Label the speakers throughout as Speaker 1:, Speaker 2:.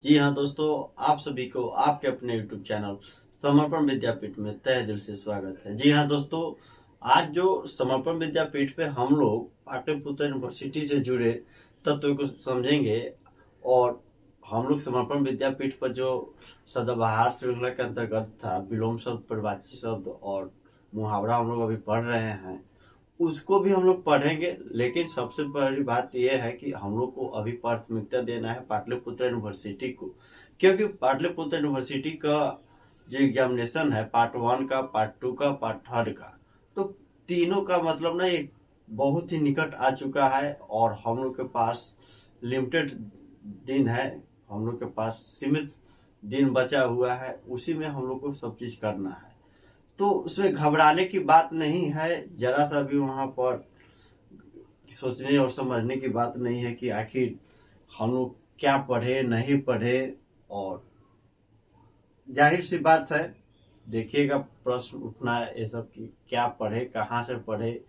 Speaker 1: जी हाँ दोस्तों, आप सभी को आपके अपने YouTube चैनल समर्पण विद्यापीठ में तहे दिल से स्वागत है। जी हाँ दोस्तों, आज जो समर्पण विद्यापीठ पे हम लोग पाटलिपुत्र यूनिवर्सिटी से जुड़े तत्वों को समझेंगे। और हम लोग समर्पण विद्यापीठ पर जो सदाबहार श्रृंखला के अंतर्गत था विलोम शब्द, परिवाची शब्द और मुहावरा हम लोग अभी पढ़ रहे हैं, उसको भी हम लोग पढ़ेंगे। लेकिन सबसे बड़ी बात यह है कि हम लोग को अभी प्राथमिकता देना है पाटलिपुत्र यूनिवर्सिटी को, क्योंकि पाटलिपुत्र यूनिवर्सिटी का जो एग्जामिनेशन है पार्ट 1 का, पार्ट 2 का, पार्ट 3 का, तो तीनों का मतलब ना एक बहुत ही निकट आ चुका है। और हम लोग के पास लिमिटेड दिन है, हम लोग के पास सीमित दिन बचा हुआ है, उसी में हम लोग को सब चीज करना है। तो उसमें घबराने की बात नहीं है, जरा सा भी वहां पर सोचने और समझने की बात नहीं है कि आखिर हम लोग क्या पढ़े नहीं पढ़े। और जाहिर सी बात है, देखिएगा प्रश्न उठना है ये सब कि क्या पढ़े, कहाँ से पढ़े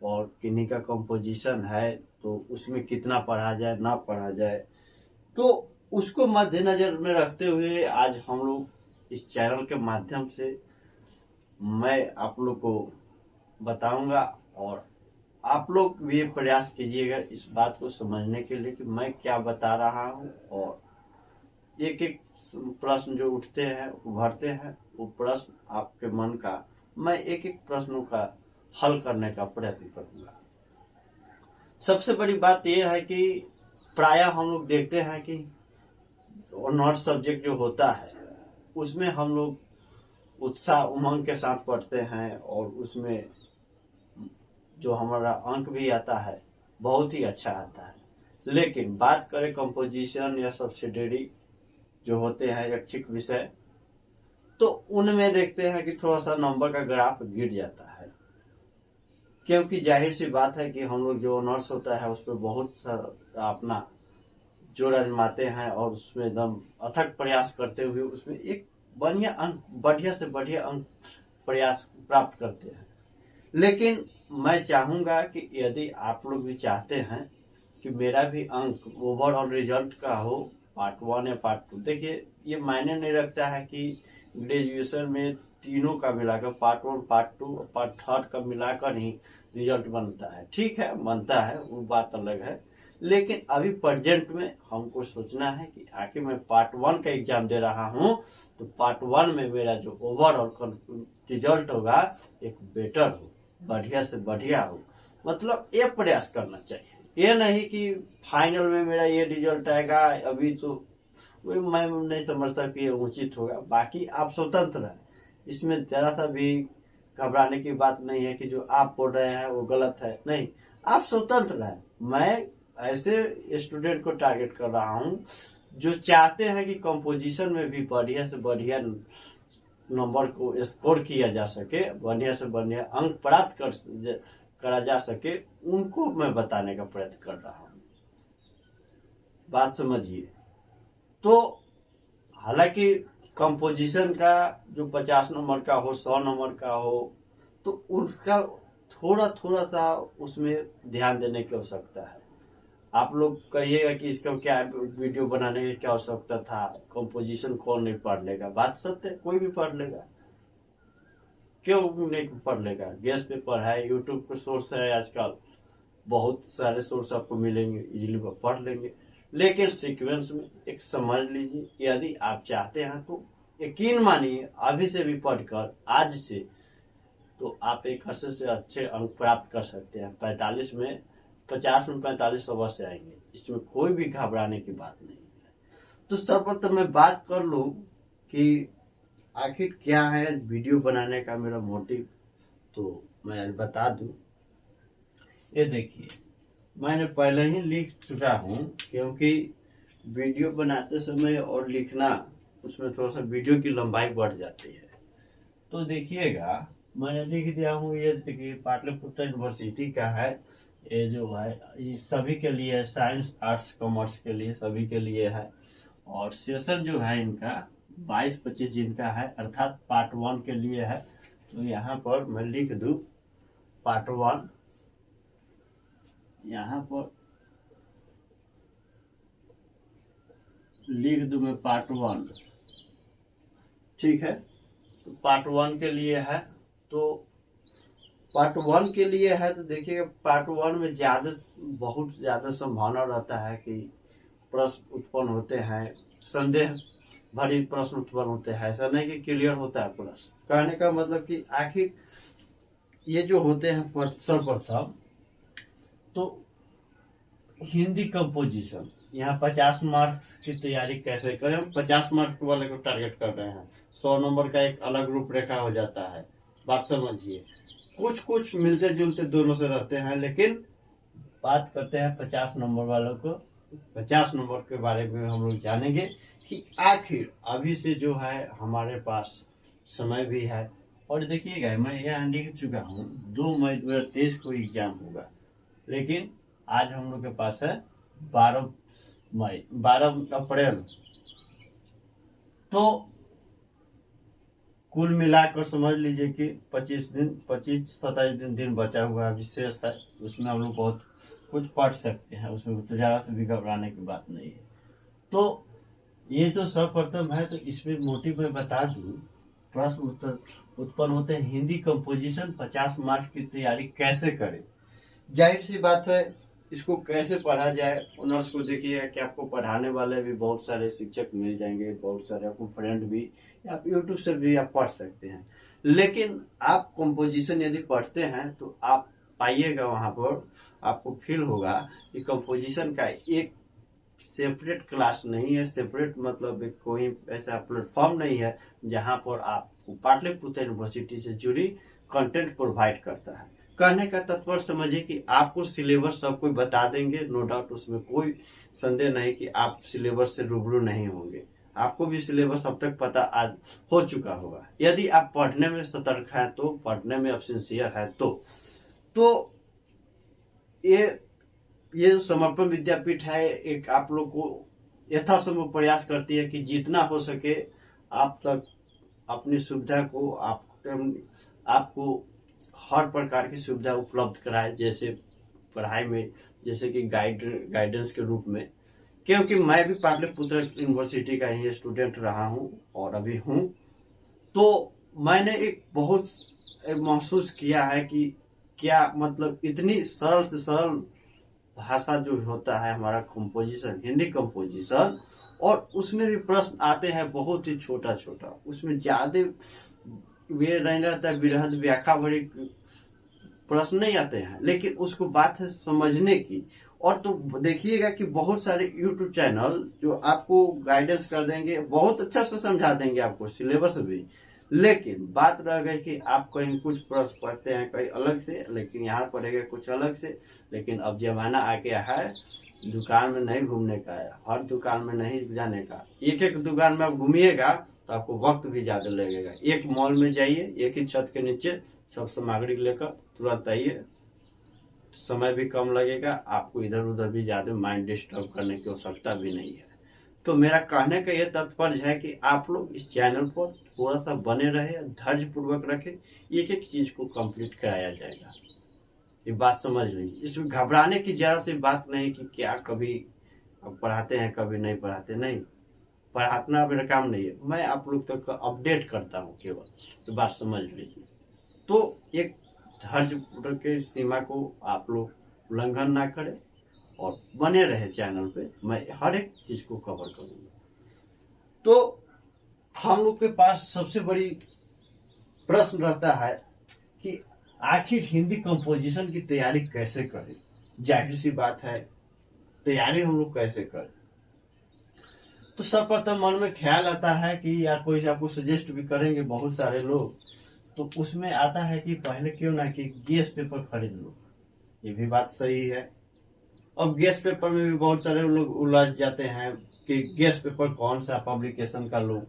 Speaker 1: और किन्हीं का कंपोजिशन है तो उसमें कितना पढ़ा जाए ना पढ़ा जाए। तो उसको मद्देनजर में रखते हुए आज हम लोग इस चैनल के माध्यम से मैं आप लोग को बताऊंगा। और आप लोग भी ये प्रयास कीजिएगा इस बात को समझने के लिए कि मैं क्या बता रहा हूँ। और एक एक प्रश्न जो उठते हैं उभरते हैं, वो प्रश्न आपके मन का मैं एक एक प्रश्नों का हल करने का प्रयत्न करूंगा। सबसे बड़ी बात यह है कि प्रायः हम लोग देखते हैं कि ऑनर्स सब्जेक्ट जो होता है उसमें हम लोग उत्साह उमंग के साथ पढ़ते हैं और उसमें जो हमारा अंक भी आता है बहुत ही अच्छा आता है। लेकिन बात करें कंपोजिशन या सब्सिडरी जो होते हैं ऐच्छिक विषय, तो उनमें देखते हैं कि थोड़ा सा नंबर का ग्राफ गिर जाता है। क्योंकि जाहिर सी बात है कि हम लोग जो ऑनर्स होता है उस पर बहुत सारा अपना जोर आजमाते हैं और उसमें एकदम अथक प्रयास करते हुए उसमें एक बढ़िया से बढ़िया अंक प्रयास प्राप्त करते हैं। लेकिन मैं चाहूंगा कि यदि आप लोग भी चाहते हैं कि मेरा भी अंक ओवरऑल रिजल्ट का हो, पार्ट 1 या पार्ट 2, देखिए ये मायने नहीं रखता है कि ग्रेजुएशन में तीनों का मिलाकर पार्ट 1, पार्ट 2 और पार्ट 3 का मिलाकर ही रिजल्ट बनता है। ठीक है, बनता है, वो बात अलग है। लेकिन अभी प्रेजेंट में हमको सोचना है कि आखिर मैं पार्ट 1 का एग्जाम दे रहा हूँ तो पार्ट 1 में मेरा जो ओवरऑल रिजल्ट होगा एक बेटर हो, बढ़िया से बढ़िया हो। मतलब ये प्रयास करना चाहिए, ये नहीं कि फाइनल में मेरा ये रिजल्ट आएगा अभी तो वही मैं नहीं समझता कि ये उचित होगा। बाकी आप स्वतंत्र हैं, इसमें जरा सा भी घबराने की बात नहीं है कि जो आप पढ़ रहे हैं वो गलत है, नहीं, आप स्वतंत्र हैं। मैं ऐसे स्टूडेंट को टारगेट कर रहा हूँ जो चाहते हैं कि कंपोजिशन में भी बढ़िया से बढ़िया नंबर को स्कोर किया जा सके, बढ़िया से बढ़िया अंक प्राप्त करा जा सके, उनको मैं बताने का प्रयत्न कर रहा हूँ। बात समझिए। तो हालांकि कंपोजिशन का जो 50 नंबर का हो, 100 नंबर का हो, तो उसका थोड़ा थोड़ा सा उसमें ध्यान देने की आवश्यकता है। आप लोग कहिएगा कि इसका क्या वीडियो बनाने की क्या आवश्यकता था, कंपोजिशन कौन नहीं पढ़ लेगा। बात सत्य है, कोई भी पढ़ लेगा, क्यों नहीं पढ़ लेगा। गेस्ट पेपर है, यूट्यूब पे सोर्स है, आजकल बहुत सारे सोर्स आपको मिलेंगे, इजीली पढ़ लेंगे। लेकिन सीक्वेंस में एक समझ लीजिए, यदि आप चाहते हैं तो यकीन मानिए अभी से भी पढ़कर आज से तो आप एक अच्छे से अच्छे अंक प्राप्त कर सकते हैं। 45 में 50 में 45 अवश्य आएंगे, इसमें कोई भी घबराने की बात नहीं है। तो सर्वप्रथम मैं बात कर लूं कि आखिर क्या है वीडियो बनाने का मेरा मोटिव, तो मैं आज बता दूं। ये देखिए, मैंने पहले ही लिख चुका हूँ, क्योंकि वीडियो बनाते समय और लिखना उसमें थोड़ा सा वीडियो की लंबाई बढ़ जाती है। तो देखिएगा, मैंने लिख दिया हूँ, ये देखिए पाटलिपुत्र यूनिवर्सिटी का है। ये जो है ये सभी के लिए है, साइंस आर्ट्स कॉमर्स के लिए सभी के लिए है। और सेशन जो है इनका 22-25 जिनका है, अर्थात पार्ट 1 के लिए है। तो यहाँ पर मैं लिख दूँ पार्ट 1, यहाँ पर लिख दूं मैं पार्ट 1, ठीक है। तो पार्ट 1 के लिए है, तो पार्ट 1 के लिए है तो देखिएगा पार्ट 1 में बहुत ज्यादा संभावना रहता है कि प्रश्न उत्पन्न होते हैं, संदेह भरी प्रश्न उत्पन्न होते हैं। ऐसा नहीं कि क्लियर होता है प्रश्न। कहने का मतलब कि आखिर ये जो होते हैं सर्वप्रथम तो हिंदी कंपोजिशन, यहाँ 50 मार्क्स की तैयारी कैसे करें। हम 50 मार्क्स वाले को टारगेट कर रहे हैं। 100 नंबर का एक अलग रूपरेखा हो जाता है, बात समझिए। कुछ कुछ मिलते जुलते दोनों से रहते हैं, लेकिन बात करते हैं 50 नंबर वालों को। 50 नंबर के बारे में हम लोग जानेंगे कि आखिर अभी से जो है हमारे पास समय भी है। और देखिएगा मैं यहाँ लिख चुका हूँ 2 मई 2023 को एग्जाम होगा, लेकिन आज हम लोग के पास है 12 अप्रैल। तो कुल मिलाकर समझ लीजिए कि 25-27 दिन बचा हुआ विशेष है। उसमें हम लोग बहुत कुछ पढ़ सकते हैं, उसमें तो ज़्यादा से भी घबराने की बात नहीं है। तो ये जो सर्वप्रथम है, तो इसमें मोटिव मैं बता दूं, प्रश्न उत्तर उत्पन्न होते हैं हिंदी कंपोजिशन 50 मार्क्स की तैयारी कैसे करें। जाहिर सी बात है, इसको कैसे पढ़ा जाए। ऑनर्स को देखिए कि आपको पढ़ाने वाले भी बहुत सारे शिक्षक मिल जाएंगे, बहुत सारे आपको फ्रेंड भी, आप यूट्यूब से भी आप पढ़ सकते हैं। लेकिन आप कंपोजिशन यदि पढ़ते हैं तो आप पाइएगा वहाँ पर आपको फील होगा कि कंपोजिशन का एक सेपरेट क्लास नहीं है, सेपरेट मतलब कोई ऐसा प्लेटफॉर्म नहीं है जहाँ पर आपको पाटलिपुत्र यूनिवर्सिटी से जुड़ी कंटेंट प्रोवाइड करता है। कहने का तत्पर समझिए कि आपको सिलेबस सब कोई बता देंगे, नो डाउट, उसमें कोई संदेह नहीं कि आप सिलेबस से रूबरू नहीं होंगे। आपको भी सिलेबस अब तक पता आज हो चुका होगा, यदि आप पढ़ने में सतर्क है तो, पढ़ने में आप सिंसियर है तो ये जो समर्पण विद्यापीठ है, एक आप लोग को यथासंभव प्रयास करती है कि जितना हो सके आप तक अपनी सुविधा को आपको हर प्रकार की सुविधा उपलब्ध कराए, जैसे पढ़ाई में, जैसे कि गाइडेंस के रूप में। क्योंकि मैं भी पाटलिपुत्र यूनिवर्सिटी का ही स्टूडेंट रहा हूं और अभी हूं, तो मैंने एक बहुत महसूस किया है कि क्या मतलब इतनी सरल से सरल भाषा जो होता है हमारा कंपोजिशन, हिंदी कंपोजिशन, और उसमें भी प्रश्न आते हैं बहुत ही छोटा छोटा, उसमें ज्यादा वे नहीं रहता है, बृहद व्याख्या भरी प्रश्न नहीं आते हैं, लेकिन उसको बात है समझने की। और तो देखिएगा कि बहुत सारे यूट्यूब चैनल जो आपको गाइडेंस कर देंगे, बहुत अच्छा से समझा देंगे आपको सिलेबस भी, लेकिन बात रह गई कि आप कहीं कुछ प्रश्न पढ़ते हैं कहीं अलग से, लेकिन यहाँ पढ़ेगा कुछ अलग से। लेकिन अब जमाना आ गया है, दुकान में नहीं घूमने का है, हर दुकान में नहीं जाने का। एक एक दुकान में आप घूमिएगा तो आपको वक्त भी ज्यादा लगेगा। एक मॉल में जाइए, एक ही छत के नीचे सब सामग्री लेकर तुरंत आइए, समय भी कम लगेगा, आपको इधर उधर भी ज्यादा माइंड डिस्टर्ब करने की आवश्यकता भी नहीं है। तो मेरा कहने का यह तात्पर्य है कि आप लोग इस चैनल पर थोड़ा सा बने रहे, धैर्य पूर्वक रखें, एक एक चीज को कंप्लीट कराया जाएगा। ये बात समझ लीजिए, इसमें घबराने की जरा सी बात नहीं कि क्या कभी अब पढ़ाते हैं कभी नहीं पढ़ाते, नहीं, पढ़ाना मेरा काम नहीं है, मैं आप लोग तक अपडेट करता हूँ केवल, तो बात समझ लीजिए। तो एक धैर्य के सीमा को आप लोग उल्लंघन ना करें और बने रहे चैनल पे, मैं हर एक चीज को कवर करूंगा। तो हम लोग के पास सबसे बड़ी प्रश्न रहता है कि आखिर हिंदी कंपोजिशन की तैयारी कैसे करें। जाहिर सी बात है, तैयारी हम लोग कैसे करें, तो सर्वप्रथम मन में ख्याल आता है कि या कोई आपको सजेस्ट भी करेंगे बहुत सारे लोग, तो उसमें आता है कि पहले क्यों ना कि गैस पेपर खरीद लो। ये भी बात सही है। अब गैस पेपर में भी बहुत सारे लोग उलझ जाते हैं कि गैस पेपर कौन सा पब्लिकेशन का लूं,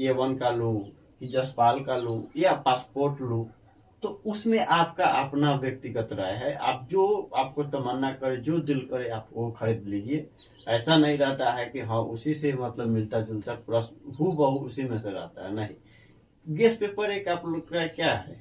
Speaker 1: A1 का लूं कि जसपाल का लूं या पासपोर्ट लूं। तो उसमें आपका अपना व्यक्तिगत राय है, आप जो आपको तमन्ना करे, जो दिल करे आप वो खरीद लीजिए। ऐसा नहीं रहता है कि हाँ उसी से मतलब मिलता जुलता प्रश्न हूबहू उसी में से रहता है, नहीं। गैस पेपर एक आप लोग का क्या है,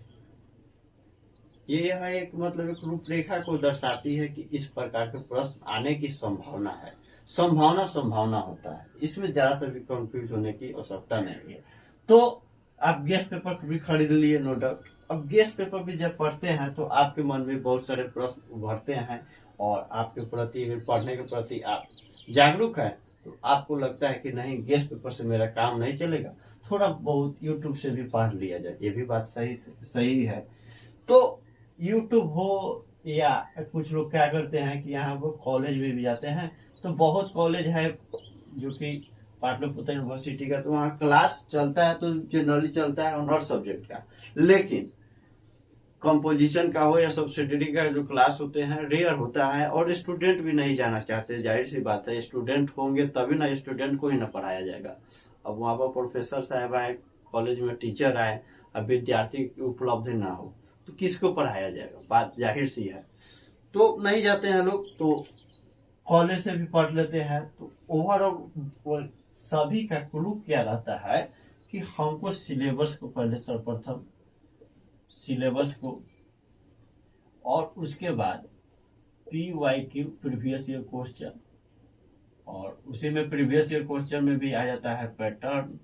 Speaker 1: ये है एक मतलब एक रूपरेखा को दर्शाती है कि इस प्रकार के प्रश्न आने की संभावना है। संभावना संभावना होता है, इसमें ज्यादातर भी कंफ्यूज होने की आवश्यकता नहीं है। तो आप गेस्ट पेपर भी खरीद लिए, नो डाउट। अब गेस्ट पेपर भी जब पढ़ते हैं तो आपके मन में बहुत सारे प्रश्न उभरते हैं और आपके प्रति, पढ़ने के प्रति आप जागरूक है, तो आपको लगता है कि नहीं, गेस्ट पेपर से मेरा काम नहीं चलेगा, थोड़ा बहुत यूट्यूब से भी पढ़ लिया जाए। ये भी बात सही है। तो यूट्यूब हो या कुछ लोग क्या करते हैं कि यहाँ वो कॉलेज में भी जाते हैं, तो बहुत कॉलेज है जो कि पाटलिपुत्र यूनिवर्सिटी का, तो वहाँ क्लास चलता है तो जनरली चलता है ऑनर सब्जेक्ट का, लेकिन कंपोजिशन का हो या सब्सिडरी का जो क्लास होते हैं रेयर होता है, और स्टूडेंट भी नहीं जाना चाहते। जाहिर सी बात है, स्टूडेंट होंगे तभी ना, स्टूडेंट को ही ना पढ़ाया जाएगा। अब वहाँ पर प्रोफेसर साहब आए, कॉलेज में टीचर आए, अब विद्यार्थी की उपलब्धि ना हो तो किसको पढ़ाया जाएगा, बात जाहिर सी है। तो नहीं जाते हैं लोग, तो कॉलेज से भी पढ़ लेते हैं। तो ओवरऑल सभी का क्लू क्या रहता है कि हमको सिलेबस को पहले सर्वप्रथम सिलेबस को, और उसके बाद PYQ प्रीवियस ईयर क्वेश्चन, और उसी में प्रीवियस ईयर क्वेश्चन में भी आ जाता है पैटर्न।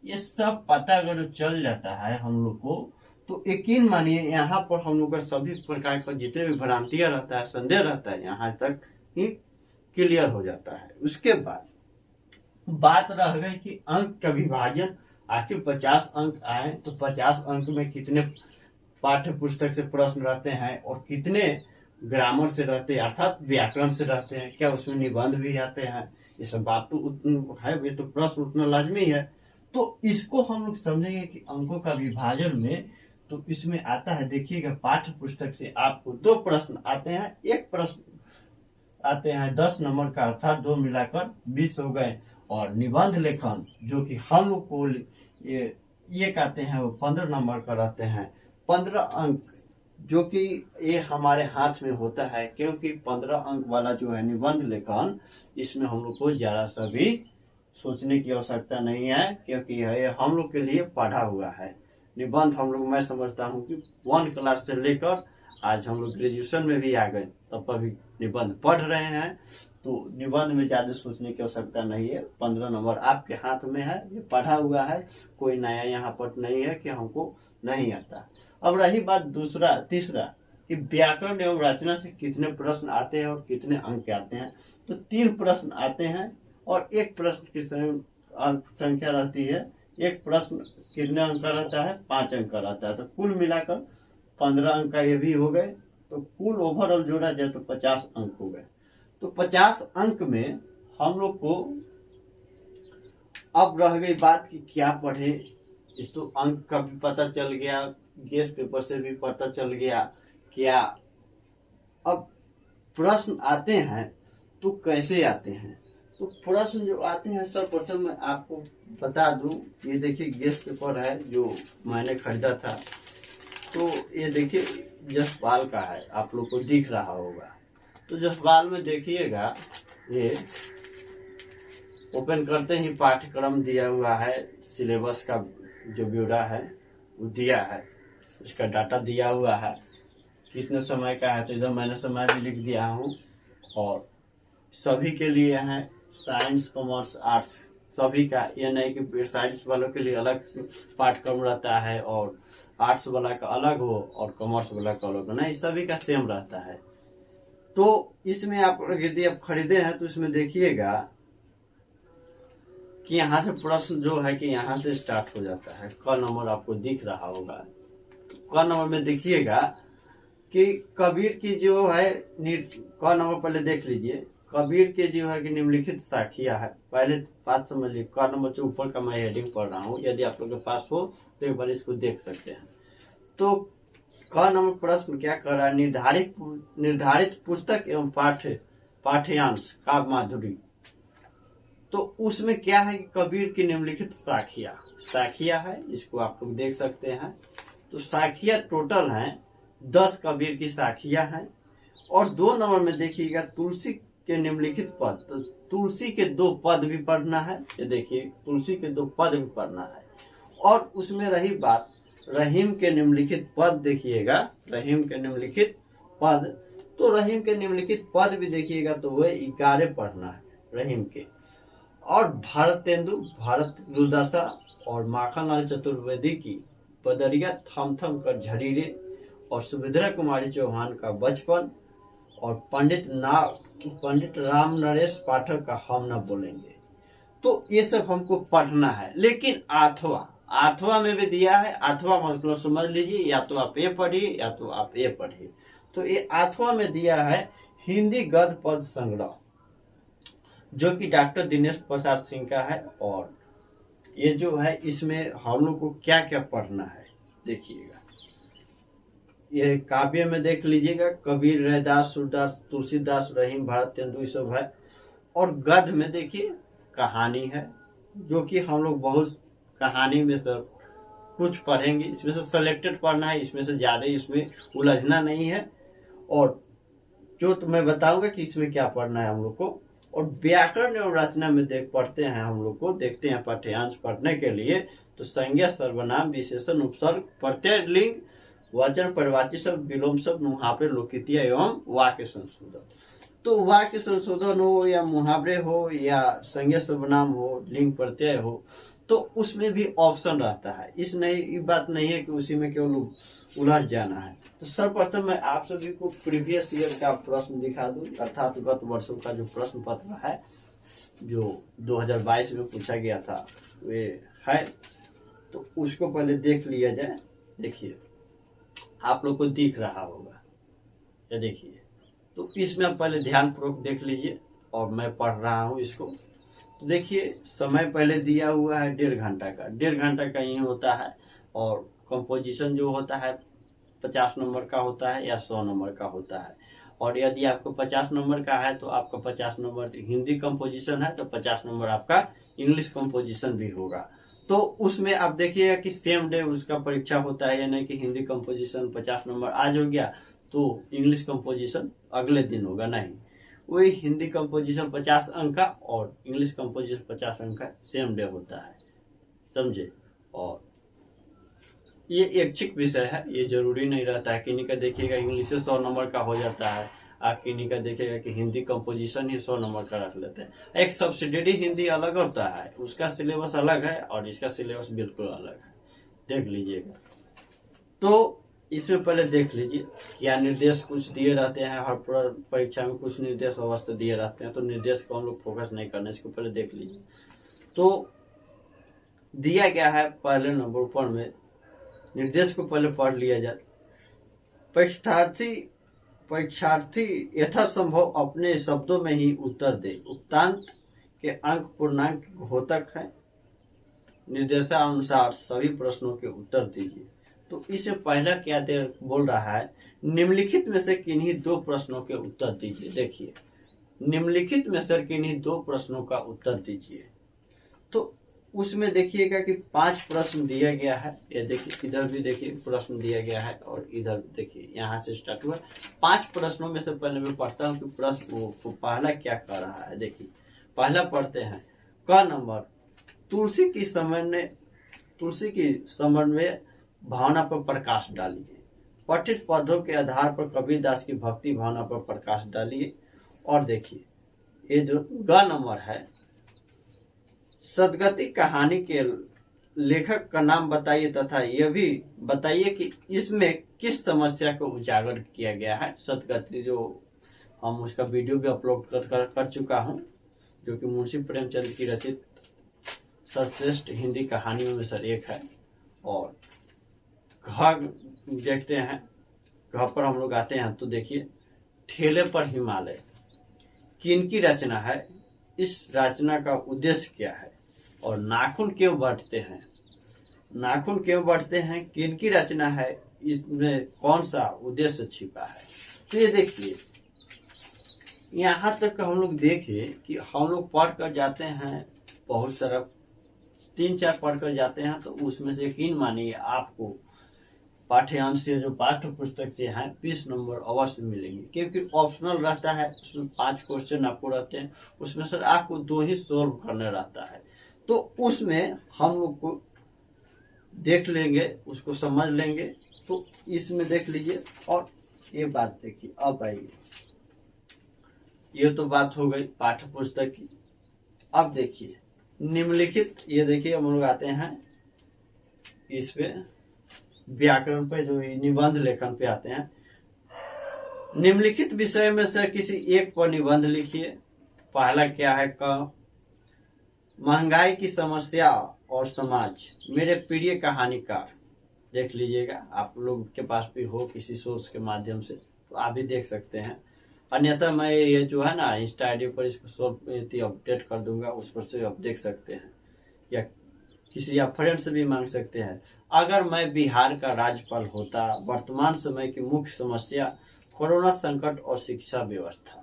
Speaker 1: ये सब पता अगर चल जाता है हम लोग को, तो यकीन मानिए यहाँ पर हम लोग का सभी प्रकार का जितने भी भ्रांतियां रहता है, संदेह रहता है, यहाँ तक ही क्लियर हो जाता है। उसके बाद बात रह गई कि अंक का विभाजन, आखिर 50 अंक आए तो 50 अंक में कितने पाठ्य पुस्तक से प्रश्न रहते हैं और कितने ग्रामर से रहते हैं, अर्थात व्याकरण से रहते हैं, क्या उसमें निबंध भी आते हैं, ये सब बात तो उतना है, ये तो प्रश्न उतना लाजमी है। तो इसको हम लोग समझेंगे कि अंकों का विभाजन में, तो इसमें आता है, देखिएगा पाठ्य पुस्तक से आपको 2 प्रश्न आते हैं, एक प्रश्न आते हैं 10 नंबर का, अर्थात 2 मिलाकर 20 हो गए, और निबंध लेखन जो कि हम लोग को ये कहते हैं वो 15 नंबर का रहते हैं, 15 अंक, जो कि ये हमारे हाथ में होता है, क्योंकि 15 अंक वाला जो है निबंध लेखन, इसमें हम लोग को ज्यादा सा भी सोचने की आवश्यकता नहीं है, क्योंकि ये हम लोग के लिए पढ़ा हुआ है। निबंध हम लोग, मैं समझता हूँ कि 1 क्लास से लेकर आज हम लोग ग्रेजुएशन में भी आ गए, तब पर भी निबंध पढ़ रहे हैं, तो निबंध में ज्यादा सोचने की आवश्यकता नहीं है। 15 नंबर आपके हाथ में है, ये पढ़ा हुआ है, कोई नया यहाँ पर नहीं है कि हमको नहीं आता। अब रही बात तीसरा कि व्याकरण एवं रचना से कितने प्रश्न आते हैं और कितने अंक आते हैं, तो 3 प्रश्न आते हैं और एक प्रश्न की संख्या रहती है, एक प्रश्न कितने अंक का रहता है, 5 अंक का रहता है, तो कुल मिलाकर 15 अंक का ये भी हो गए, तो कुल ओवरऑल जोड़ा जाए तो 50 अंक हो गए। तो 50 अंक में हम लोग को अब रह गई बात कि क्या पढ़े। इस तो अंक का भी पता चल गया, गेस्ट पेपर से भी पता चल गया क्या। अब प्रश्न आते हैं तो कैसे आते हैं, तो प्रश्न जो आते हैं, सर्वप्रथम मैं आपको बता दूं, ये देखिए गेस्ट पेपर है जो मैंने खरीदा था, तो ये देखिए जसपाल का है, आप लोग को दिख रहा होगा। तो जसपाल में देखिएगा, ये ओपन करते ही पाठ्यक्रम दिया हुआ है, सिलेबस का जो ब्यौरा है वो दिया है, उसका डाटा दिया हुआ है, कितने समय का है, तो इधर मैंने समय भी लिख दिया हूँ। और सभी के लिए है, साइंस कॉमर्स आर्ट्स सभी का, ये नहीं कि साइंस वालों के लिए अलग पाठ्यक्रम रहता है और आर्ट्स वाला का अलग हो और कॉमर्स वाला का अलग हो, नहीं, सभी का सेम रहता है। तो इसमें आप यदि आप खरीदे हैं तो इसमें देखिएगा कि यहाँ से प्रश्न जो है कि यहाँ से स्टार्ट हो जाता है। क नंबर आपको दिख रहा होगा, क नंबर में देखिएगा कि कबीर की जो है, क नंबर पहले देख लीजिए, कबीर के जो है कि निम्नलिखित साखियां है, पहले बात समझ लीजिए। क नंबर से ऊपर का मैं हेडिंग पढ़ रहा हूँ, यदि आप लोग के पास हो तो एक बार इसको देख सकते हैं। तो क नंबर प्रश्न क्या कर रहा है, निर्धारित पुस्तक एवं पाठ्यांश का माधुरी। तो उसमें क्या है कि कबीर की निम्नलिखित साखियां है, इसको आप लोग देख सकते हैं। तो साखियां टोटल हैं 10 कबीर की साखियां हैं। और 2 नंबर में देखिएगा तुलसी के निम्नलिखित पद, तो तुलसी के 2 पद भी पढ़ना है, ये देखिए तुलसी के 2 पद भी पढ़ना है। और उसमें रही बात रहीम के निम्नलिखित पद, देखिएगा रहीम के निम्नलिखित पद, तो रहीम के निम्नलिखित पद भी देखिएगा तो वह 11 पढ़ना है रहीम के। और भारतेंदु, भारत दुर्दशा और माखनलाल चतुर्वेदी की बदरिया थम थम कर झरीरे, और सुभद्रा कुमारी चौहान का बचपन, और पंडित राम नरेश पाठक का हम न बोलेंगे। तो ये सब हमको पढ़ना है। लेकिन अथवा में भी दिया है, अथवा मतलब समझ लीजिए, या तो आप ये पढ़िए या तो आप ये पढ़िए। तो ये अथवा में दिया है हिंदी गद्य पद संग्रह, जो कि डॉक्टर दिनेश प्रसाद सिंह का है। और ये जो है इसमें हम लोग को क्या क्या पढ़ना है देखिएगा। ये काव्य में देख लीजिएगा, कबीर, रैदास, सूरदास, तुलसीदास, रहीम, भारतेंदु, ये सब है। और गद्य में देखिए कहानी है, जो कि हम लोग बहुत कहानी में से कुछ पढ़ेंगे, इसमें से सिलेक्टेड पढ़ना है, इसमें से ज्यादा इसमें उलझना नहीं है। और जो तो मैं बताऊंगा कि इसमें क्या पढ़ना है हम लोग को। और व्याकरण एवं रचना में पढ़ते हैं हम लोग को, देखते हैं पाठ्यांश पढ़ने के लिए। तो संज्ञा, सर्वनाम, विशेषण, उपसर्ग, प्रत्यय, लिंग, वचन, परिवाची शब्द, विलोम शब्द, मुहावरे, लोकितिया एवं वाक्य संशोधन। तो वाक्य संशोधन हो या मुहावरे हो या संज्ञा सर्वनाम हो, लिंग प्रत्यय हो, तो उसमें भी ऑप्शन रहता है। ये बात नहीं है कि उसी में केवल उलझ जाना है। तो सर्वप्रथम मैं आप सभी को प्रीवियस ईयर का प्रश्न दिखा दूं, अर्थात गत वर्षों का जो प्रश्न पत्र है जो 2022 में पूछा गया था वे है, तो उसको पहले देख लिया जाए। देखिए आप लोग को दिख रहा होगा, या देखिए, तो इसमें आप पहले ध्यान पूर्वक देख लीजिए। और मैं पढ़ रहा हूँ इसको। तो देखिए समय पहले दिया हुआ है 1.5 घंटा का, 1.5 घंटा का ही होता है। और कंपोजिशन जो होता है 50 नंबर का होता है या 100 नंबर का होता है। और यदि आपको 50 नंबर का है तो आपका 50 नंबर हिंदी कंपोजिशन है, तो 50 नंबर आपका इंग्लिश कंपोजिशन भी होगा। तो उसमें आप देखिएगा कि सेम डे उसका परीक्षा होता है, यानी कि हिंदी कंपोजिशन 50 नंबर आज हो गया तो इंग्लिश कंपोजिशन अगले दिन होगा, नहीं, वही हिंदी कंपोजिशन 50 अंक का और इंग्लिश कंपोजिशन 50 अंक का सेम डे होता है, समझे। और ये ऐच्छिक विषय है, ये जरूरी नहीं रहता है। किन्हीं का देखिएगा इंग्लिश से 100 नंबर का हो जाता है, आप किन्हीं का देखिएगा कि हिंदी कंपोजिशन ही 100 नंबर का रख लेते हैं। एक सब्सिडरी हिंदी अलग होता है, उसका सिलेबस अलग है और इसका सिलेबस बिल्कुल अलग है, देख लीजिएगा। तो इसमें पहले देख लीजिए क्या निर्देश कुछ दिए रहते हैं, हर परीक्षा में कुछ निर्देश अवश्य दिए रहते हैं, तो निर्देश को हम लोग फोकस नहीं करना, इसको पहले देख लीजिए। तो दिया गया है पहले नंबर ऊपर में, निर्देश को पहले पढ़ लिया जाए। परीक्षार्थी यथासंभव अपने शब्दों में ही उत्तर दे। उपतांत के अंक पूर्णांक घोतक है, निर्देशानुसार सभी प्रश्नों के उत्तर दीजिए। तो इसमें पहला क्या बोल रहा है, निम्नलिखित में से किन्हीं 2 प्रश्नों के उत्तर दीजिए। देखिए निम्नलिखित में से किन्हीं 2 प्रश्नों का उत्तर दीजिए। तो उसमें देखिएगा कि 5 प्रश्न दिया गया है, ये देखिए इधर भी देखिए प्रश्न दिया गया है और इधर देखिए यहाँ से स्टार्ट हुआ। 5 प्रश्नों में से पहले मैं पढ़ता हूँ कि प्रश्न वो पहला क्या कर रहा है। देखिए पहला पढ़ते हैं, क नंबर, तुलसी की समन्वय भावना पर प्रकाश डालिए। पठित पदों के आधार पर कबीरदास की भक्ति भावना पर प्रकाश डालिए। और देखिए ये जो ग नंबर है, सदगति कहानी के लेखक का नाम बताइए तथा यह भी बताइए कि इसमें किस समस्या को उजागर किया गया है। सदगति जो हम उसका वीडियो भी अपलोड कर चुका हूं, जो कि मुंशी प्रेमचंद की रचित सर्वश्रेष्ठ हिंदी कहानियों में से एक है। और घ देखते हैं, घ पर हम लोग आते हैं तो देखिए, ठेले पर हिमालय किनकी रचना है, इस रचना का उद्देश्य क्या है, और नाखून क्यों बढ़ते हैं, किनकी रचना है, इसमें कौन सा उद्देश्य छिपा है। तो ये देखिए यहाँ तक हम लोग देखिए कि हम लोग पढ़ कर जाते हैं, बहुत सारा 3-4 पढ़ कर जाते हैं, तो उसमें से यकीन मानिए आपको पाठ्यांश से जो पाठ्य पुस्तक से हैं 20 नंबर अवश्य मिलेंगे, क्योंकि ऑप्शनल रहता है, उसमें 5 क्वेश्चन आपको रहते हैं, उसमें सर आपको 2 ही सोल्व करना रहता है। तो उसमें हम लोग को देख लेंगे, उसको समझ लेंगे। तो इसमें देख लीजिए। और ये बात देखिए। अब आइए, ये तो बात हो गई पाठ्य पुस्तक की। अब देखिए निम्नलिखित, ये देखिए हम लोग आते हैं इस पे व्याकरण पे, जो निबंध लेखन पे आते हैं। निम्नलिखित विषय में से किसी एक पर निबंध लिखिए। पहला क्या है, क, महंगाई की समस्या और समाज, मेरे प्रिय कहानीकार। देख लीजिएगा, आप लोग के पास भी हो किसी सोर्स के माध्यम से तो आप भी देख सकते हैं। अन्यथा मैं ये जो है ना इंस्टा आईडी पर इसको अपडेट कर दूंगा, उस पर से आप देख सकते हैं, या किसी आप फ्रेंड से भी मांग सकते हैं। अगर मैं बिहार का राज्यपाल होता, वर्तमान समय की मुख्य समस्या कोरोना संकट और शिक्षा व्यवस्था।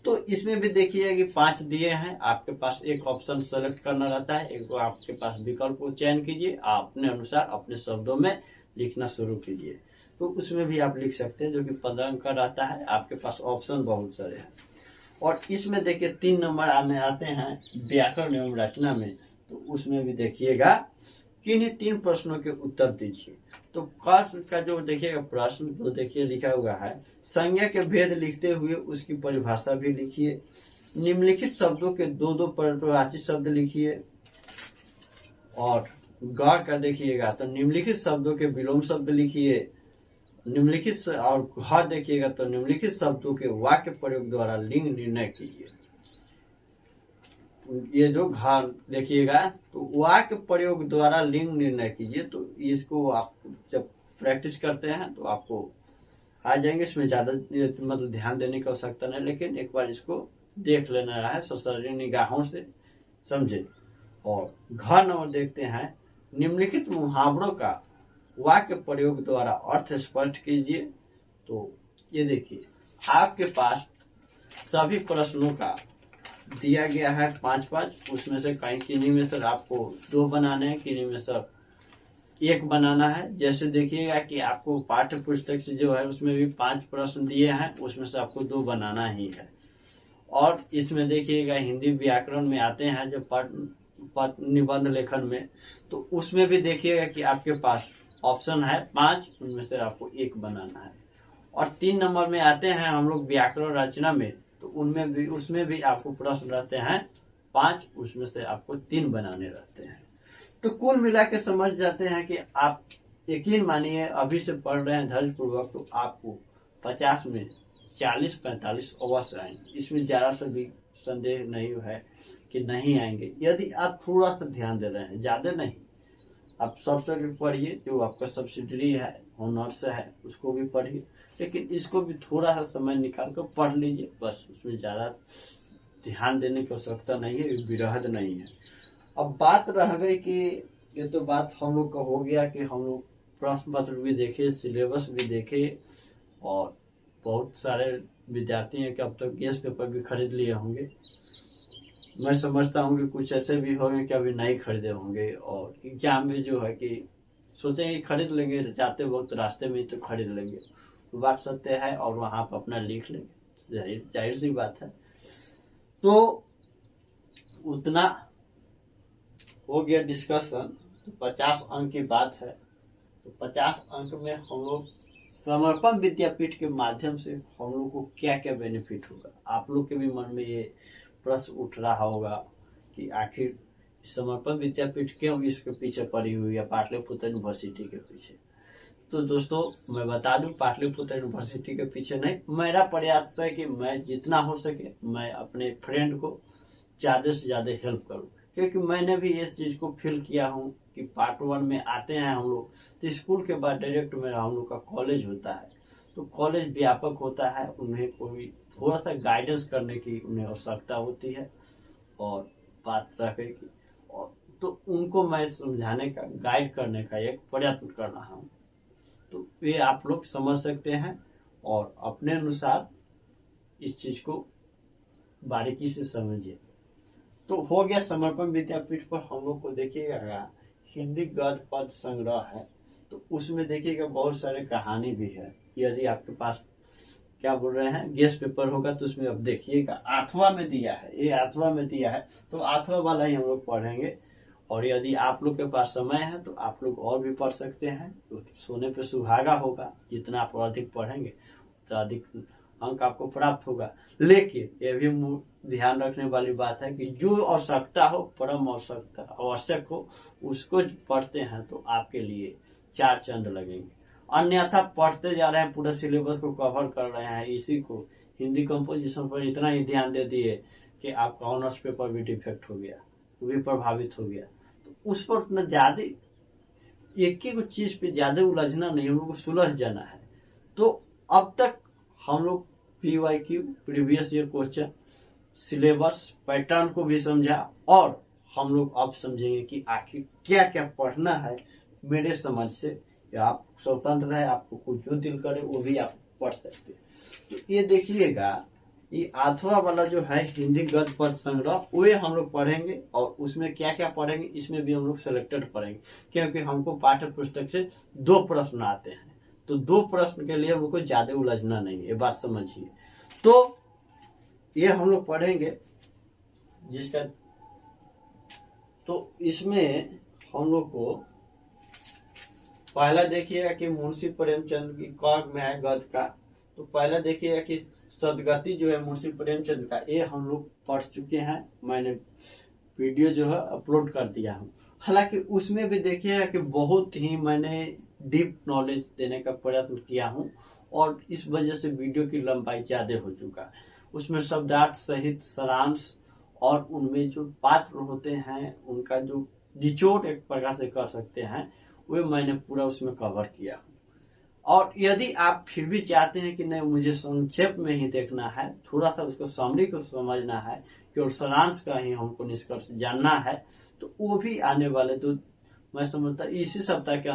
Speaker 1: तो इसमें भी देखिए कि 5 दिए हैं, आपके पास एक ऑप्शन सेलेक्ट करना रहता है, एक आपके पास विकल्प को चयन कीजिए, आप अपने अनुसार अपने शब्दों में लिखना शुरू कीजिए। तो उसमें भी आप लिख सकते हैं, जो कि 15 अंक का रहता है। आपके पास ऑप्शन बहुत सारे हैं। और इसमें देखिए 3 नंबर में आते हैं व्याकरण एवं रचना में। तो उसमें भी देखिएगा किन्हीं 3 प्रश्नों के उत्तर दीजिए। तो कर्म का जो देखिएगा प्रश्न, जो देखिए लिखा हुआ है, संज्ञा के भेद लिखते हुए उसकी परिभाषा भी लिखिए। निम्नलिखित शब्दों के 2-2 परिभाषित शब्द लिखिए। और ग का देखिएगा तो निम्नलिखित शब्दों के विलोम शब्द लिखिए। निम्नलिखित और घ देखिएगा तो निम्नलिखित शब्दों के वाक्य प्रयोग द्वारा लिंग निर्णय कीजिए। ये जो घ देखिएगा तो वाक्य प्रयोग द्वारा लिंग निर्णय कीजिए। तो इसको आप जब प्रैक्टिस करते हैं तो आपको आ जाएंगे, इसमें ज्यादा मतलब ध्यान देने की आवश्यकता नहीं, लेकिन एक बार इसको देख लेना है सशरीर निगाहों से, समझे। और घ नंबर देखते हैं, निम्नलिखित मुहावरों का वाक्य प्रयोग द्वारा अर्थ स्पष्ट कीजिए। तो ये देखिए आपके पास सभी प्रश्नों का दिया गया है 5-5, उसमें से कहीं किन्हीं में से आपको 2 बनाने हैं, किन्हीं में से 1 बनाना है। जैसे देखिएगा कि आपको पाठ्य पुस्तक से जो है उसमें भी 5 प्रश्न दिए हैं, उसमें से आपको 2 बनाना ही है। और इसमें देखिएगा हिंदी व्याकरण में आते हैं जो निबंध लेखन में, तो उसमें भी देखिएगा कि आपके पास ऑप्शन है 5, उनमें से आपको 1 बनाना है। और 3 नंबर में आते हैं हम लोग व्याकरण रचना में, तो उसमें भी आपको प्रश्न रहते हैं 5, उसमें से आपको 3 बनाने रहते हैं। तो कुल मिला के समझ जाते हैं कि आप यकीन मानिए अभी से पढ़ रहे हैं धैर्य पूर्वक, तो आपको 50 में 40-45 अवश्य आएंगे। इसमें जरा सा भी संदेह नहीं है कि नहीं आएंगे, यदि आप थोड़ा सा ध्यान दे रहे हैं, ज्यादा नहीं। आप सबसे पढ़िए, जो आपका सब्सिडरी है ऑनर्स है उसको भी पढ़िए, लेकिन इसको भी थोड़ा सा समय निकाल कर पढ़ लीजिए, बस। उसमें ज्यादा ध्यान देने की आवश्यकता नहीं है, विरहद नहीं है। अब बात रह गई कि ये तो बात हम लोग का हो गया कि हम लोग प्रश्न पत्र भी देखे, सिलेबस भी देखे, और बहुत सारे विद्यार्थी हैं कि अब तक गेस्ट पेपर भी खरीद लिए होंगे। मैं समझता हूँ कि कुछ ऐसे भी होंगे कि अभी नहीं खरीदे होंगे, और एग्जाम में जो है कि सोचेंगे खरीद लेंगे, जाते वक्त रास्ते में तो खरीद लेंगे, बात सत्य है, और वहां पर अपना लिख लेंगे, जाहिर सी बात है। तो उतना हो गया डिस्कशन। तो 50 अंक की बात है, तो 50 अंक में हम लोग समर्पण विद्यापीठ के माध्यम से हम लोग को क्या क्या बेनिफिट होगा। आप लोग के भी मन में ये प्रश्न उठ रहा होगा कि आखिर समर्पण विद्यापीठ क्यों इसके पीछे पड़ी हुई है, पाटलिपुत्र यूनिवर्सिटी के पीछे। तो दोस्तों मैं बता दूं, पाटलिपुत्र यूनिवर्सिटी के पीछे नहीं, मेरा प्रयास है कि मैं जितना हो सके मैं अपने फ्रेंड को ज्यादा से ज्यादा हेल्प करूं, क्योंकि मैंने भी इस चीज को फील किया हूं कि पार्ट 1 में आते हैं हम लोग, तो स्कूल के बाद डायरेक्ट में हम लोग का कॉलेज होता है। तो कॉलेज व्यापक होता है, उन्हें कोई थोड़ा सा गाइडेंस करने की उन्हें आवश्यकता होती है, और बात रखे की, और तो उनको मैं समझाने का, गाइड करने का एक प्रयत्न कर रहा हूँ। तो ये आप लोग समझ सकते हैं, और अपने अनुसार इस चीज को बारीकी से समझिए। तो हो गया समर्पण विद्यापीठ पर हम लोग को देखिएगा हिंदी गद्य पद संग्रह है, तो उसमें देखिएगा बहुत सारे कहानी भी है। यदि आपके पास क्या बोल रहे हैं गेस्ट पेपर होगा तो उसमें अब देखिएगा 8वां में दिया है, ये 8वां में दिया है, तो 8वां वाला ही हम लोग पढ़ेंगे। और यदि आप लोग के पास समय है तो आप लोग और भी पढ़ सकते हैं, तो सोने पे सुहागा होगा जितना आप अधिक पढ़ेंगे अधिक अंक आपको प्राप्त होगा। लेकिन ये भी ध्यान रखने वाली बात है कि जो आवश्यकता हो, परम आवश्यकता आवश्यक हो, उसको पढ़ते हैं तो आपके लिए 4 चंद लगेंगे। अन्यथा पढ़ते जा रहे हैं, पूरा सिलेबस को कवर कर रहे हैं, इसी को हिंदी कंपोजिशन पर इतना ही ध्यान दे दिए कि आपका ऑनर्स पेपर भी डिफेक्ट हो गया, वो भी प्रभावित हो गया। तो उस पर उतना ज्यादा एक ही चीज पे ज्यादा उलझना नहीं, हम लोग को सुलझ जाना है। तो अब तक हम लोग PYQ previous year question, syllabus pattern को भी समझा, और हम लोग अब समझेंगे कि आखिर क्या क्या पढ़ना है मेरे समझ से। आप स्वतंत्र है, आपको कुछ जो दिल करे वो भी आप पढ़ सकते हैं। तो ये देखिएगा, ये 8वां वाला जो है हिंदी गद्य पद संग्रह, वो हम लोग पढ़ेंगे, और उसमें क्या क्या पढ़ेंगे इसमें भी हम लोग सिलेक्टेड पढ़ेंगे, क्योंकि हमको पाठ्य पुस्तक से 2 प्रश्न आते हैं। तो 2 प्रश्न के लिए हमको ज्यादा उलझना नहीं है, ये बात समझिए। तो ये हम लोग पढ़ेंगे जिसका, तो इसमें हम लोग को पहला देखिएगा कि मुंशी प्रेमचंद की कौन में है गद्य का। तो पहला देखिएगा कि सदगति जो है मुंशी प्रेमचंद का, ये हम लोग पढ़ चुके हैं, मैंने वीडियो जो है अपलोड कर दिया हूँ। हालांकि उसमें भी देखिएगा कि बहुत ही मैंने डीप नॉलेज देने का प्रयत्न किया हूँ, और इस वजह से वीडियो की लंबाई ज्यादा हो चुका है। उसमें शब्दार्थ सहित सारांश और उनमें जो पात्र होते हैं उनका जो निचोड़ एक प्रकार से कर सकते हैं, वो मैंने पूरा उसमें कवर किया। और यदि आप फिर भी चाहते हैं कि नहीं मुझे संक्षेप में ही देखना है, थोड़ा सा उसको समरी को समझना है, केवल सारांश का ही हमको निष्कर्ष जानना है, तो वो भी आने वाले, तो मैं समझता इसी सप्ताह के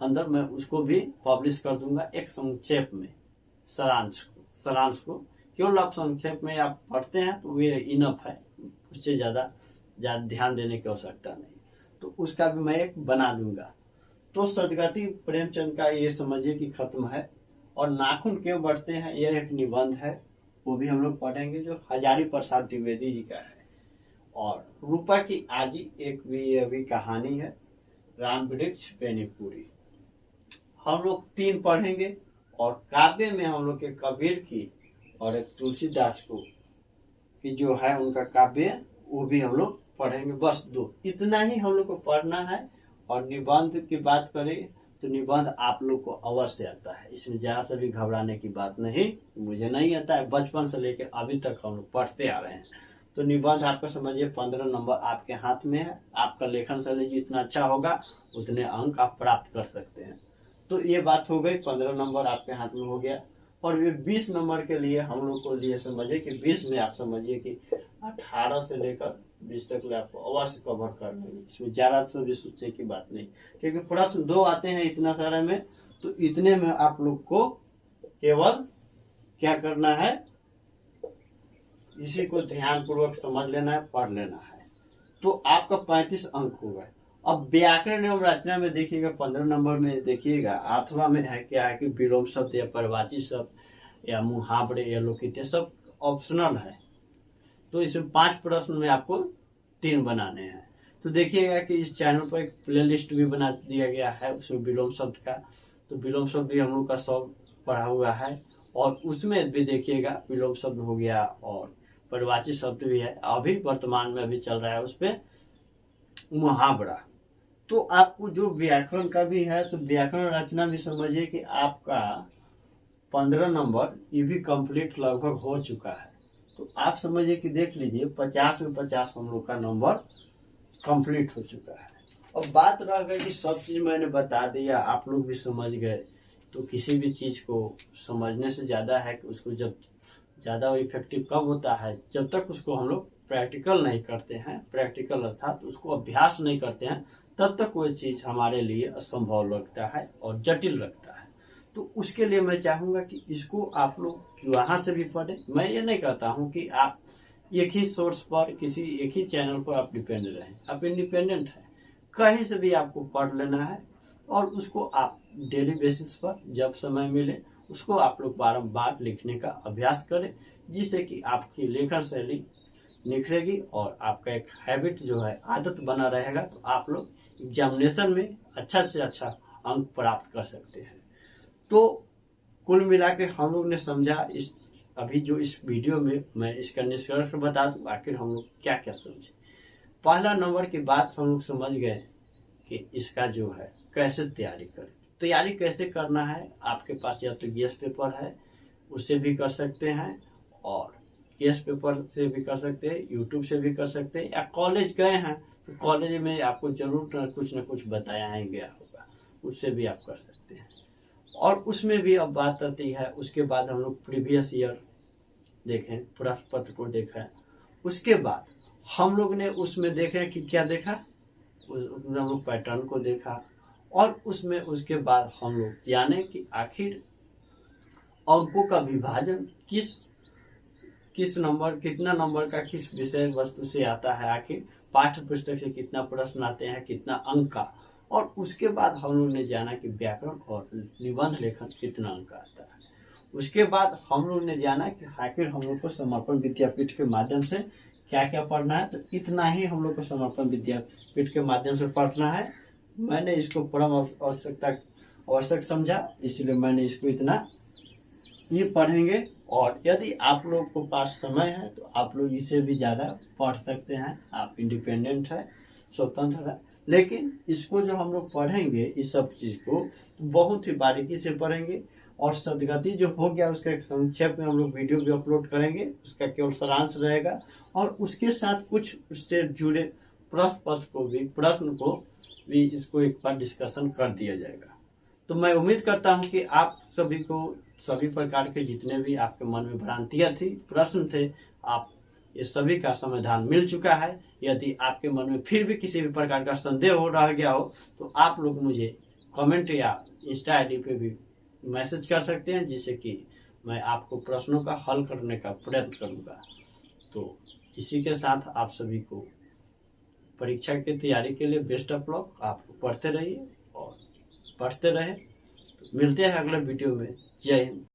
Speaker 1: अंदर मैं उसको भी पब्लिश कर दूंगा, एक संक्षेप में सारांश को केवल आप संक्षेप में आप पढ़ते हैं तो ये इनफ है, उससे ज्यादा ध्यान देने की आवश्यकता नहीं। तो उसका भी मैं एक बना दूंगा। तो सदगति प्रेमचंद का ये समझिए कि खत्म है। और नाखून क्यों बढ़ते हैं, यह एक निबंध है, वो भी हम लोग पढ़ेंगे, जो हजारी प्रसाद द्विवेदी जी का है। और रूपा की आजी एक भी कहानी है, राम वृक्ष बेनीपुरी, हम लोग 3 पढ़ेंगे। और काव्य में हम लोग के कबीर की और एक तुलसीदास को कि जो है उनका काव्य, वो भी हम लोग पढ़ेंगे। बस 2 इतना ही हम लोग को पढ़ना है। और निबंध की बात करें तो निबंध आप लोग को अवश्य आता है, इसमें जरा सा भी घबराने की बात नहीं, मुझे नहीं आता है, बचपन से लेकर अभी तक हम लोग पढ़ते आ रहे हैं। तो निबंध आपको समझिए 15 नंबर आपके हाथ में है, आपका लेखन शैली जितना अच्छा होगा उतने अंक आप प्राप्त कर सकते हैं। तो ये बात हो गई, 15 नंबर आपके हाथ में हो गया। और ये 20 नंबर के लिए हम लोग को लिए समझिए कि 20 में आप समझिए कि 18 से लेकर 20 तक आपको अवश्य कवर करना है, इसमें ज्यादा से भी सोचने की बात नहीं, क्योंकि प्रश्न 2 आते हैं इतना सारे में। तो इतने में आप लोग को केवल क्या करना है, इसी को ध्यान पूर्वक समझ लेना है, पढ़ लेना है। तो आपका 35 अंक होगा। अब व्याकरण एवं रचना में देखिएगा 15 नंबर में देखिएगा 8वां में है क्या है कि विलोम शब्द या परिवाची शब्द या मुहावरे या लोकित सब ऑप्शनल है। तो इसमें 5 प्रश्न में आपको 3 बनाने हैं। तो देखिएगा कि इस चैनल पर एक प्लेलिस्ट भी बना दिया गया है, उसमें विलोम शब्द का, तो विलोम शब्द भी हम लोग का 100 पढ़ा हुआ है। और उसमें भी देखिएगा विलोम शब्द हो गया और परिवाची शब्द भी है, अभी वर्तमान में अभी चल रहा है उस पर मुहावरा। तो आपको जो व्याकरण का भी है, तो व्याकरण रचना भी समझिए कि आपका 15 नंबर ये भी कंप्लीट लगभग हो चुका है। तो आप समझिए कि देख लीजिए 50 में 50 हम लोग का नंबर कंप्लीट हो चुका है। अब बात रह गई कि सब चीज मैंने बता दिया, आप लोग भी समझ गए। तो किसी भी चीज को समझने से ज्यादा है कि उसको जब ज्यादा इफेक्टिव कब होता है, जब तक उसको हम लोग प्रैक्टिकल नहीं करते हैं, प्रैक्टिकल अर्थात उसको अभ्यास नहीं करते हैं, तब तक कोई चीज हमारे लिए असंभव लगता है और जटिल लगता है। तो उसके लिए मैं चाहूंगा कि इसको आप लोग वहां से भी पढ़ें। मैं ये नहीं कहता हूं कि आप एक ही सोर्स पर, किसी एक ही चैनल पर आप डिपेंड रहें, आप इंडिपेंडेंट हैं, कहीं से भी आपको पढ़ लेना है। और उसको आप डेली बेसिस पर जब समय मिले उसको आप लोग बारंबार लिखने का अभ्यास करें, जिससे कि आपकी लेखन शैली निखरेगी और आपका एक हैबिट जो है, आदत बना रहेगा। तो आप लोग एग्जामिनेशन में अच्छा से अच्छा अंक प्राप्त कर सकते हैं। तो कुल मिला के हम लोग ने समझा, इस अभी जो इस वीडियो में मैं इसका निष्कर्ष बता दूं आखिर हम लोग क्या क्या समझे। पहला नंबर की बात हम लोग समझ गए कि इसका जो है कैसे तैयारी करें। तैयारी कैसे करना है, आपके पास या तो गेस पेपर है उससे भी कर सकते हैं, और गेस पेपर से भी कर सकते हैं, यूट्यूब से भी कर सकते हैं, या कॉलेज गए हैं तो कॉलेज में आपको जरूर न कुछ बताया ही गया होगा, उससे भी आप कर सकते हैं। और उसमें भी अब बात आती है, उसके बाद हम लोग प्रीवियस ईयर देखें, प्रश्न पत्र को देखा है, उसके बाद हम लोग ने उसमें देखें कि क्या देखा, उसमें हम लोग पैटर्न को देखा, और उसमें उसके बाद हम लोग जाने कि आखिर अंकों का विभाजन किस नंबर, कितना नंबर का किस विषय वस्तु से आता है, आखिर पाठ्य पुस्तक से कितना प्रश्न आते हैं, कितना अंक का। और उसके बाद हम लोग ने जाना कि व्याकरण और निबंध लेखन कितना अंक आता है। उसके बाद हम लोग ने जाना कि आखिर हम लोग को समर्पण विद्यापीठ के माध्यम से क्या क्या पढ़ना है। तो इतना ही हम लोग को समर्पण विद्यापीठ के माध्यम से पढ़ना है। मैंने इसको परम आवश्यक समझा, इसलिए मैंने इसको इतना ये पढ़ेंगे। और यदि आप लोग को पास समय है तो आप लोग इसे भी ज़्यादा पढ़ सकते हैं, आप इंडिपेंडेंट है, स्वतंत्र है। लेकिन इसको जो हम लोग पढ़ेंगे, इस सब चीज़ को बहुत ही बारीकी से पढ़ेंगे, और सदगति जो हो गया उसका एक संक्षेप में हम लोग वीडियो भी अपलोड करेंगे, उसका केवल सारांश रहेगा। और उसके साथ कुछ उससे जुड़े प्रश्न को भी इसको एक बार डिस्कशन कर दिया जाएगा। तो मैं उम्मीद करता हूं कि आप सभी को सभी प्रकार के जितने भी आपके मन में भ्रांतियां थी, प्रश्न थे, आप ये सभी का समाधान मिल चुका है। यदि आपके मन में फिर भी किसी भी प्रकार का संदेह हो रह गया हो तो आप लोग मुझे कमेंट या इंस्टा आईडी पे भी मैसेज कर सकते हैं, जिससे कि मैं आपको प्रश्नों का हल करने का प्रयत्न करूंगा। तो इसी के साथ आप सभी को परीक्षा की तैयारी के लिए बेस्ट ऑफ लक। आप पढ़ते रहिए और पढ़ते रहे। मिलते हैं अगले वीडियो में। जय हिंद।